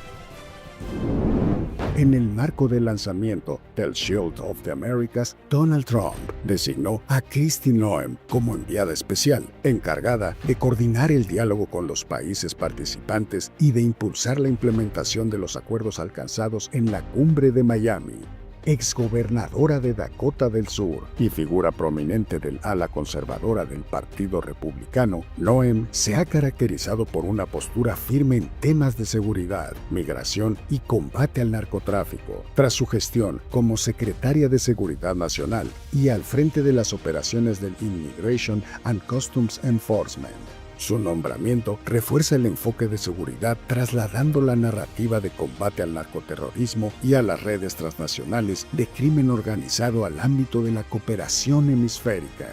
En el marco del lanzamiento del Shield of the Americas, Donald Trump designó a Kristi Noem como enviada especial, encargada de coordinar el diálogo con los países participantes y de impulsar la implementación de los acuerdos alcanzados en la Cumbre de Miami. Exgobernadora de Dakota del Sur y figura prominente del ala conservadora del Partido Republicano, Noem se ha caracterizado por una postura firme en temas de seguridad, migración y combate al narcotráfico. Tras su gestión como secretaria de Seguridad Nacional y al frente de las operaciones del Immigration and Customs Enforcement, su nombramiento refuerza el enfoque de seguridad, trasladando la narrativa de combate al narcoterrorismo y a las redes transnacionales de crimen organizado al ámbito de la cooperación hemisférica.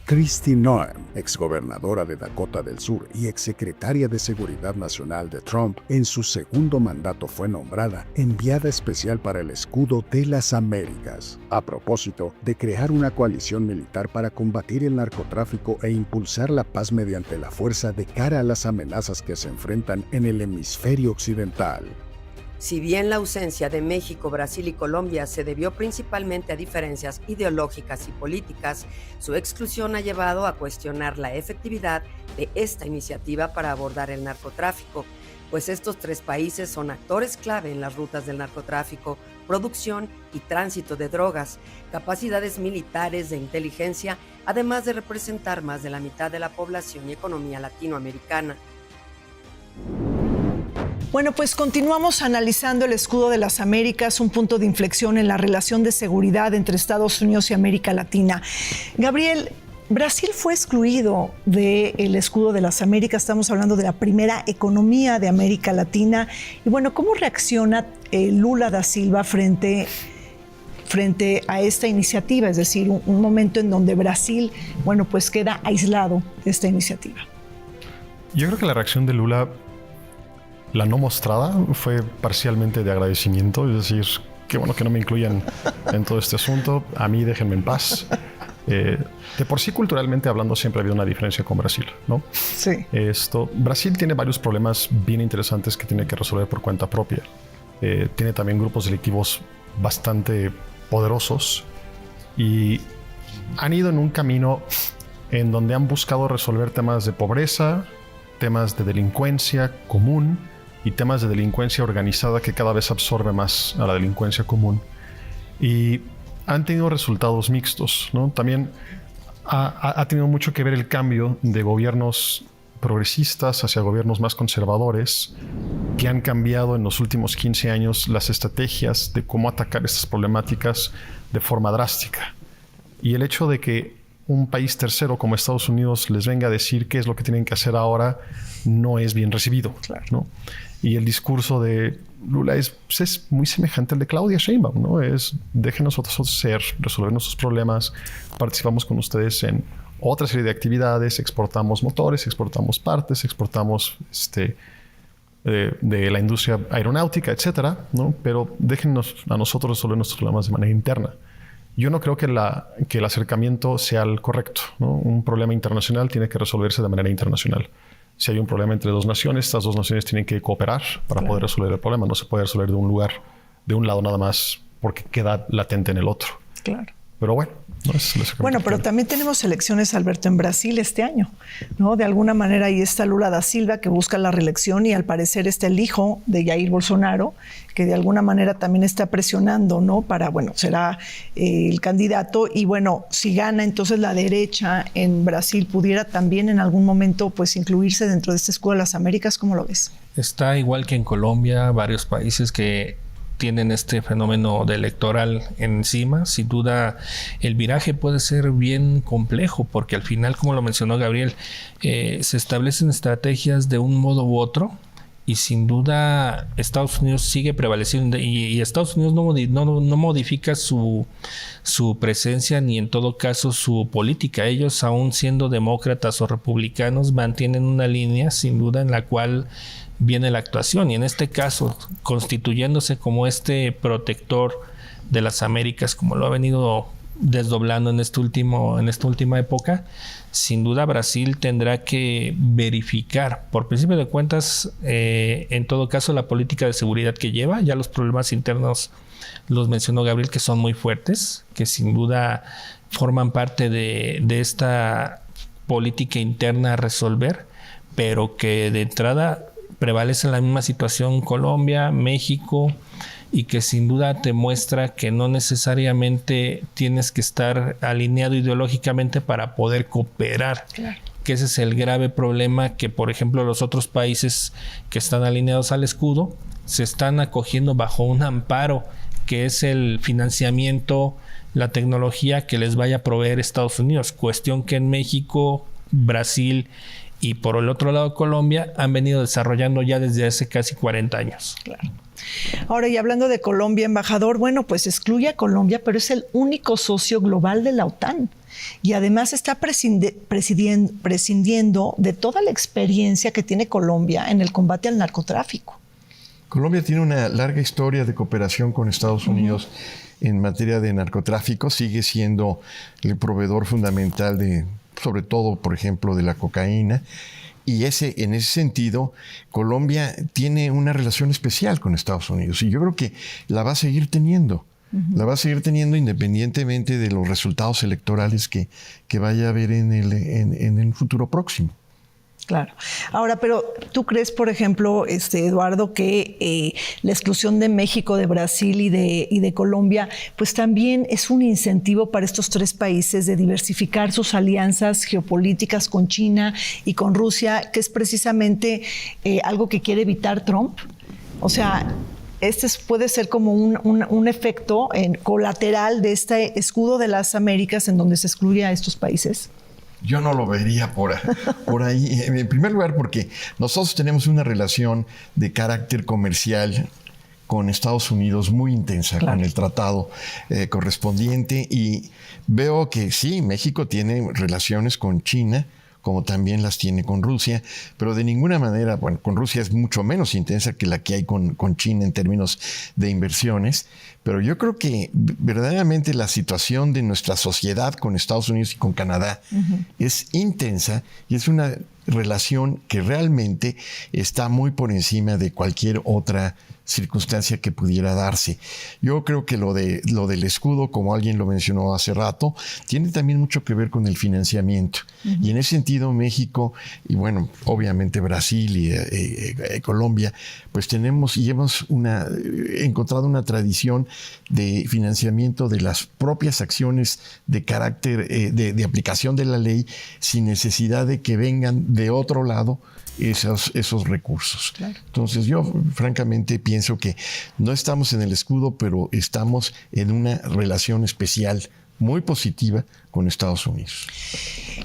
Kristi Noem, exgobernadora de Dakota del Sur y exsecretaria de Seguridad Nacional de Trump, en su segundo mandato fue nombrada enviada especial para el escudo de las Américas, a propósito de crear una coalición militar para combatir el narcotráfico e impulsar la paz mediante la fuerza de cara a las amenazas que se enfrentan en el hemisferio occidental. Si bien la ausencia de México, Brasil y Colombia se debió principalmente a diferencias ideológicas y políticas, su exclusión ha llevado a cuestionar la efectividad de esta iniciativa para abordar el narcotráfico, pues estos tres países son actores clave en las rutas del narcotráfico, producción y tránsito de drogas, capacidades militares de inteligencia, además de representar más de la mitad de la población y economía latinoamericana. Bueno, pues continuamos analizando el escudo de las Américas, un punto de inflexión en la relación de seguridad entre Estados Unidos y América Latina. Gabriel, Brasil fue excluido del escudo de las Américas. Estamos hablando de la primera economía de América Latina. Y bueno, ¿cómo reacciona Lula da Silva frente a esta iniciativa? Es decir, un momento en donde Brasil, bueno, pues queda aislado de esta iniciativa. Yo creo que la reacción de Lula, la no mostrada, fue parcialmente de agradecimiento. Es decir, qué bueno que no me incluyan en todo este asunto. A mí déjenme en paz. De por sí, culturalmente hablando, siempre ha habido una diferencia con Brasil, ¿no? Sí. Brasil tiene varios problemas bien interesantes que tiene que resolver por cuenta propia. Tiene también grupos delictivos bastante poderosos y han ido en un camino en donde han buscado resolver temas de pobreza, temas de delincuencia común y temas de delincuencia organizada que cada vez absorbe más a la delincuencia común. Y han tenido resultados mixtos, ¿no? También ha tenido mucho que ver el cambio de gobiernos progresistas hacia gobiernos más conservadores que han cambiado en los últimos 15 años las estrategias de cómo atacar estas problemáticas de forma drástica. Y el hecho de que un país tercero como Estados Unidos les venga a decir qué es lo que tienen que hacer ahora no es bien recibido, claro, ¿no? Y el discurso de Lula es muy semejante al de Claudia Sheinbaum, ¿no? Es déjenos nosotros resolver nuestros problemas, participamos con ustedes en otra serie de actividades, exportamos motores, exportamos partes, exportamos de la industria aeronáutica, etcétera, ¿no? Pero déjennos a nosotros resolver nuestros problemas de manera interna. Yo no creo que el acercamiento sea el correcto, ¿no? Un problema internacional tiene que resolverse de manera internacional. Si hay un problema entre dos naciones, estas dos naciones tienen que cooperar para poder resolver el problema. No se puede resolver de un lado nada más porque queda latente en el otro. Claro. Pero bueno. No es bueno, pero también tenemos elecciones, Alberto, en Brasil este año, ¿no? De alguna manera ahí está Lula da Silva, que busca la reelección, y al parecer está el hijo de Jair Bolsonaro, que de alguna manera también está presionando, ¿no? Para, bueno, será el candidato. Y bueno, si gana, entonces la derecha en Brasil pudiera también en algún momento pues incluirse dentro de este escudo de las Américas. ¿Cómo lo ves? Está igual que en Colombia, varios países que tienen este fenómeno de electoral encima. Sin duda el viraje puede ser bien complejo porque al final, como lo mencionó Gabriel, se establecen estrategias de un modo u otro y sin duda Estados Unidos sigue prevaleciendo y Estados Unidos no modifica su presencia ni en todo caso su política. Ellos, aún siendo demócratas o republicanos, mantienen una línea sin duda en la cual viene la actuación, y en este caso constituyéndose como este protector de las Américas, como lo ha venido desdoblando en esta última época. Sin duda Brasil tendrá que verificar, por principio de cuentas, en todo caso, la política de seguridad que lleva. Ya los problemas internos los mencionó Gabriel, que son muy fuertes, que sin duda forman parte de esta política interna a resolver, pero que de entrada prevalece la misma situación Colombia, México, y que sin duda te muestra que no necesariamente tienes que estar alineado ideológicamente para poder cooperar. Claro. Que ese es el grave problema, que por ejemplo los otros países que están alineados al escudo se están acogiendo bajo un amparo que es el financiamiento, la tecnología que les vaya a proveer Estados Unidos, cuestión que en México, Brasil y por el otro lado Colombia han venido desarrollando ya desde hace casi 40 años. Claro. Ahora, y hablando de Colombia, embajador, bueno, pues excluye a Colombia, pero es el único socio global de la OTAN. Y además está prescindiendo de toda la experiencia que tiene Colombia en el combate al narcotráfico. Colombia tiene una larga historia de cooperación con Estados Unidos en materia de narcotráfico. Sigue siendo el proveedor fundamental de, sobre todo, por ejemplo, de la cocaína. Y en ese sentido, Colombia tiene una relación especial con Estados Unidos. Y yo creo que la va a seguir teniendo. La va a seguir teniendo independientemente de los resultados electorales que vaya a haber en el futuro próximo. Claro. Ahora, pero ¿tú crees, por ejemplo, Eduardo, que la exclusión de México, de Brasil y de Colombia, pues también es un incentivo para estos tres países de diversificar sus alianzas geopolíticas con China y con Rusia, que es precisamente algo que quiere evitar Trump? O sea, puede ser como un efecto colateral de este escudo de las Américas en donde se excluye a estos países. Yo no lo vería por ahí. En primer lugar, porque nosotros tenemos una relación de carácter comercial con Estados Unidos muy intensa, claro, con el tratado correspondiente. Y veo que sí, México tiene relaciones con China, como también las tiene con Rusia, pero de ninguna manera, bueno, con Rusia es mucho menos intensa que la que hay con China en términos de inversiones, pero yo creo que verdaderamente la situación de nuestra sociedad con Estados Unidos y con Canadá es intensa y es una relación que realmente está muy por encima de cualquier otra circunstancia que pudiera darse. Yo creo que lo del escudo, como alguien lo mencionó hace rato, tiene también mucho que ver con el financiamiento. Y en ese sentido, México y bueno, obviamente Brasil y Colombia, pues tenemos y hemos encontrado una tradición de financiamiento de las propias acciones de carácter de aplicación de la ley sin necesidad de que vengan de otro lado esos recursos. Claro. Entonces yo francamente pienso que no estamos en el escudo, pero estamos en una relación especial muy positiva con Estados Unidos.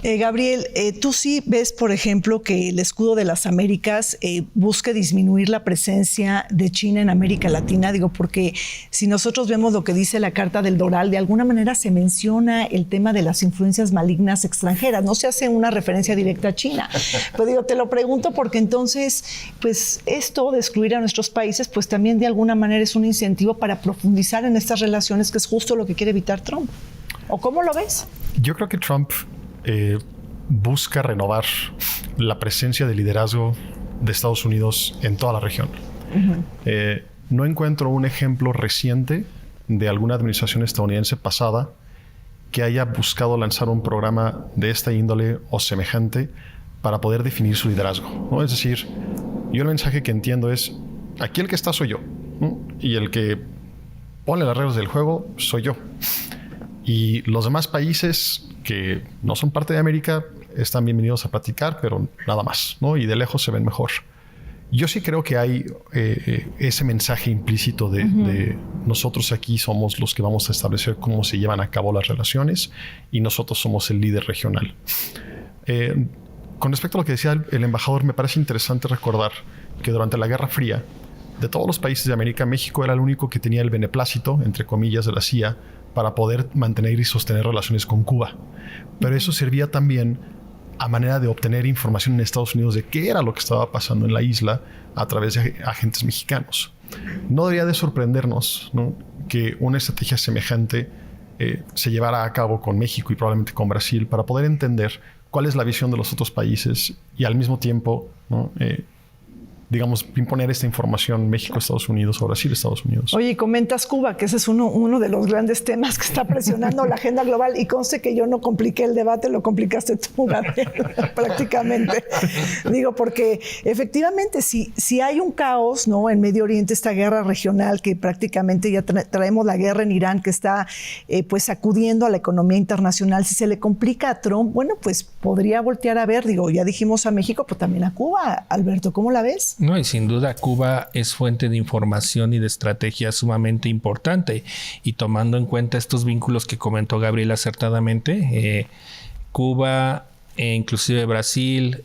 Gabriel, tú sí ves, por ejemplo, que el escudo de las Américas busque disminuir la presencia de China en América Latina. Digo, porque si nosotros vemos lo que dice la Carta del Doral, de alguna manera se menciona el tema de las influencias malignas extranjeras. No se hace una referencia directa a China. Pero digo, te lo pregunto porque entonces, pues esto de excluir a nuestros países, pues también de alguna manera es un incentivo para profundizar en estas relaciones, que es justo lo que quiere evitar Trump. ¿O cómo lo ves? Yo creo que Trump busca renovar la presencia de liderazgo de Estados Unidos en toda la región. No encuentro un ejemplo reciente de alguna administración estadounidense pasada que haya buscado lanzar un programa de esta índole o semejante para poder definir su liderazgo, ¿no? Es decir, yo el mensaje que entiendo es, aquí el que está soy yo, ¿no? Y el que pone las reglas del juego soy yo. Y los demás países que no son parte de América están bienvenidos a platicar, pero nada más, ¿no? Y de lejos se ven mejor. Yo sí creo que hay ese mensaje implícito de nosotros aquí somos los que vamos a establecer cómo se llevan a cabo las relaciones y nosotros somos el líder regional. Con respecto a lo que decía el embajador, me parece interesante recordar que durante la Guerra Fría, de todos los países de América, México era el único que tenía el beneplácito, entre comillas, de la CIA, para poder mantener y sostener relaciones con Cuba. Pero eso servía también a manera de obtener información en Estados Unidos de qué era lo que estaba pasando en la isla a través de agentes mexicanos. No debería de sorprendernos, ¿no?, que una estrategia semejante se llevara a cabo con México y probablemente con Brasil para poder entender cuál es la visión de los otros países y al mismo tiempo, ¿no?, digamos, imponer esta información México-Estados Unidos o Brasil-Estados Unidos. Oye, comentas Cuba, que ese es uno de los grandes temas que está presionando la agenda global, y conste que yo no compliqué el debate, lo complicaste tú, Gabriel, prácticamente. Digo, porque efectivamente si hay un caos, ¿no?, en Medio Oriente, esta guerra regional que prácticamente ya traemos la guerra en Irán, que está pues sacudiendo a la economía internacional, si se le complica a Trump, bueno, pues podría voltear a ver, digo, ya dijimos a México, pero también a Cuba. Alberto, ¿cómo la ves? No, y sin duda Cuba es fuente de información y de estrategia sumamente importante. Y tomando en cuenta estos vínculos que comentó Gabriel acertadamente, Cuba, inclusive Brasil,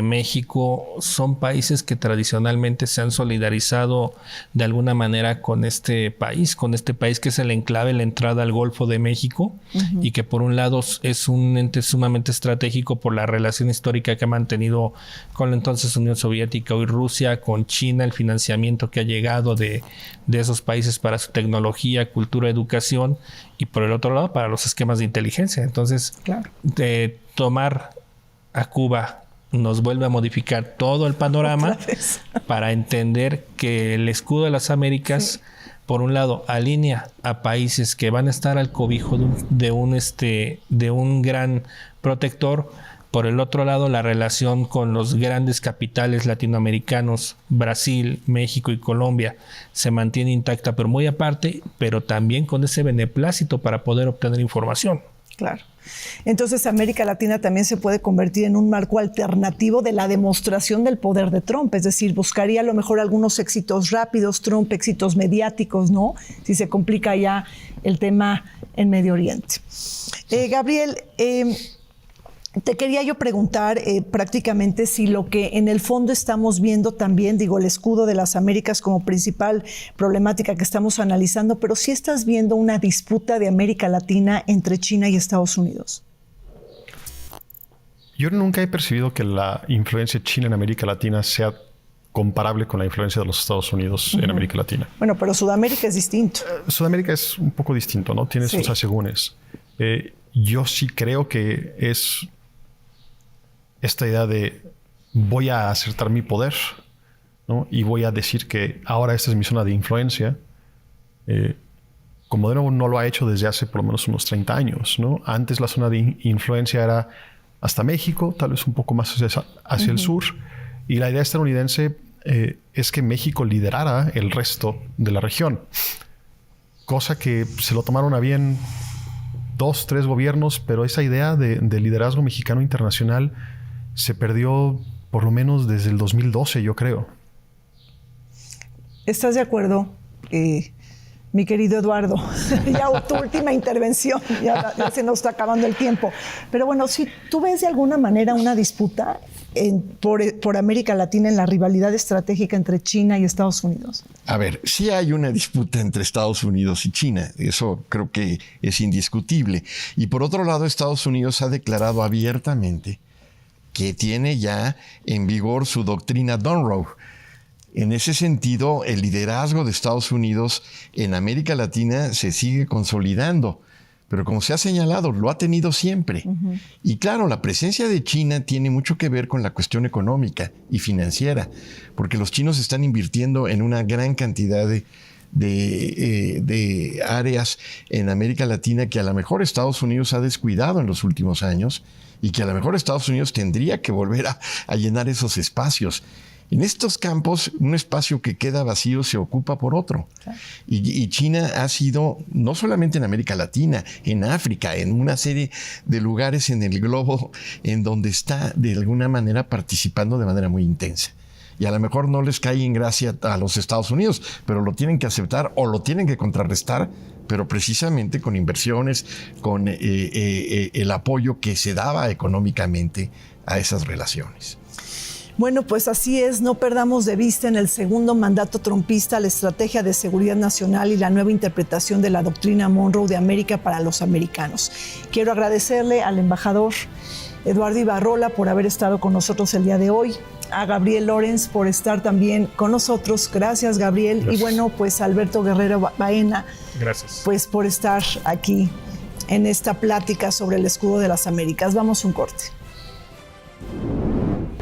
México, son países que tradicionalmente se han solidarizado de alguna manera con este país que es el enclave, la entrada al Golfo de México, y que por un lado es un ente sumamente estratégico por la relación histórica que ha mantenido con la entonces Unión Soviética, hoy Rusia, con China, el financiamiento que ha llegado de esos países para su tecnología, cultura, educación, y por el otro lado para los esquemas de inteligencia. Entonces, claro, de tomar a Cuba nos vuelve a modificar todo el panorama para entender que el escudo de las Américas, por un lado, alinea a países que van a estar al cobijo de un gran protector. Por el otro lado, la relación con los grandes capitales latinoamericanos, Brasil, México y Colombia, se mantiene intacta, pero muy aparte, pero también con ese beneplácito para poder obtener información. Claro. Entonces, América Latina también se puede convertir en un marco alternativo de la demostración del poder de Trump. Es decir, buscaría a lo mejor algunos éxitos rápidos, Trump, éxitos mediáticos, ¿no? Si se complica ya el tema en Medio Oriente. Gabriel, te quería yo preguntar prácticamente si lo que en el fondo estamos viendo también, digo, el escudo de las Américas como principal problemática que estamos analizando, pero si estás viendo una disputa de América Latina entre China y Estados Unidos. Yo nunca he percibido que la influencia china en América Latina sea comparable con la influencia de los Estados Unidos en América Latina. Bueno, pero Sudamérica es distinto. Sudamérica es un poco distinto, ¿no? Tiene sus asegúnes. Yo sí creo que es esta idea de voy a acertar mi poder, ¿no? Y voy a decir que ahora esta es mi zona de influencia. Como de nuevo no lo ha hecho desde hace por lo menos unos 30 años, ¿no? Antes la zona de influencia era hasta México, tal vez un poco más hacia el sur. Y la idea estadounidense es que México liderara el resto de la región. Cosa que se lo tomaron a bien 2, 3 gobiernos, pero esa idea de liderazgo mexicano internacional se perdió por lo menos desde el 2012, yo creo. ¿Estás de acuerdo, mi querido Eduardo? Ya tu última intervención, ya se nos está acabando el tiempo. Pero bueno, si tú ves de alguna manera una disputa por América Latina en la rivalidad estratégica entre China y Estados Unidos. A ver, sí hay una disputa entre Estados Unidos y China. Eso creo que es indiscutible. Y por otro lado, Estados Unidos ha declarado abiertamente que tiene ya en vigor su doctrina Monroe. En ese sentido, el liderazgo de Estados Unidos en América Latina se sigue consolidando. Pero como se ha señalado, lo ha tenido siempre. Y claro, la presencia de China tiene mucho que ver con la cuestión económica y financiera, porque los chinos están invirtiendo en una gran cantidad de áreas en América Latina que a lo mejor Estados Unidos ha descuidado en los últimos años y que a lo mejor Estados Unidos tendría que volver a llenar esos espacios. En estos campos, un espacio que queda vacío se ocupa por otro. Claro. Y China ha sido, no solamente en América Latina, en África, en una serie de lugares en el globo en donde está de alguna manera participando de manera muy intensa. Y a lo mejor no les cae en gracia a los Estados Unidos, pero lo tienen que aceptar o lo tienen que contrarrestar, pero precisamente con inversiones, con el apoyo que se daba económicamente a esas relaciones. Bueno, pues así es, no perdamos de vista en el segundo mandato trumpista la estrategia de seguridad nacional y la nueva interpretación de la doctrina Monroe de América para los americanos. Quiero agradecerle al embajador Eduardo Ibarrola por haber estado con nosotros el día de hoy, a Gabriel Lorenz por estar también con nosotros. Gracias, Gabriel. Gracias. Y bueno, pues Alberto Guerrero Baena. Gracias. Pues por estar aquí en esta plática sobre el escudo de las Américas. Vamos a un corte.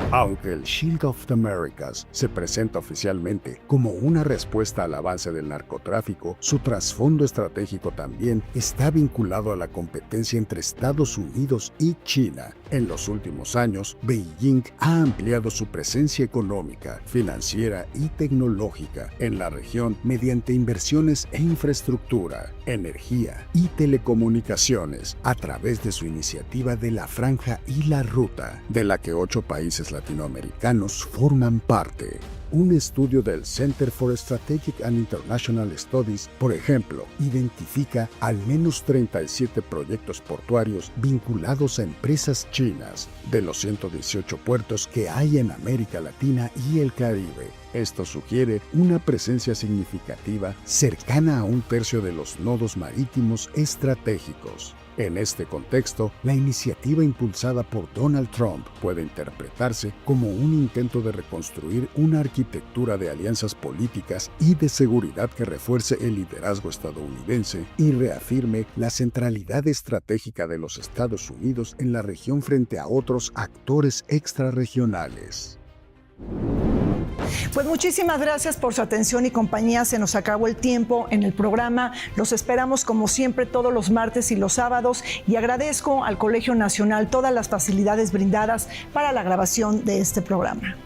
Aunque el Shield of the Americas se presenta oficialmente como una respuesta al avance del narcotráfico, su trasfondo estratégico también está vinculado a la competencia entre Estados Unidos y China. En los últimos años, Beijing ha ampliado su presencia económica, financiera y tecnológica en la región mediante inversiones en infraestructura, energía y telecomunicaciones a través de su iniciativa de la Franja y la Ruta, de la que 8 países latinoamericanos forman parte. Un estudio del Center for Strategic and International Studies, por ejemplo, identifica al menos 37 proyectos portuarios vinculados a empresas chinas, de los 118 puertos que hay en América Latina y el Caribe. Esto sugiere una presencia significativa cercana a 1/3 de los nodos marítimos estratégicos. En este contexto, la iniciativa impulsada por Donald Trump puede interpretarse como un intento de reconstruir una arquitectura de alianzas políticas y de seguridad que refuerce el liderazgo estadounidense y reafirme la centralidad estratégica de los Estados Unidos en la región frente a otros actores extrarregionales. Pues muchísimas gracias por su atención y compañía. Se nos acabó el tiempo en el programa. Los esperamos como siempre todos los martes y los sábados y agradezco al Colegio Nacional todas las facilidades brindadas para la grabación de este programa.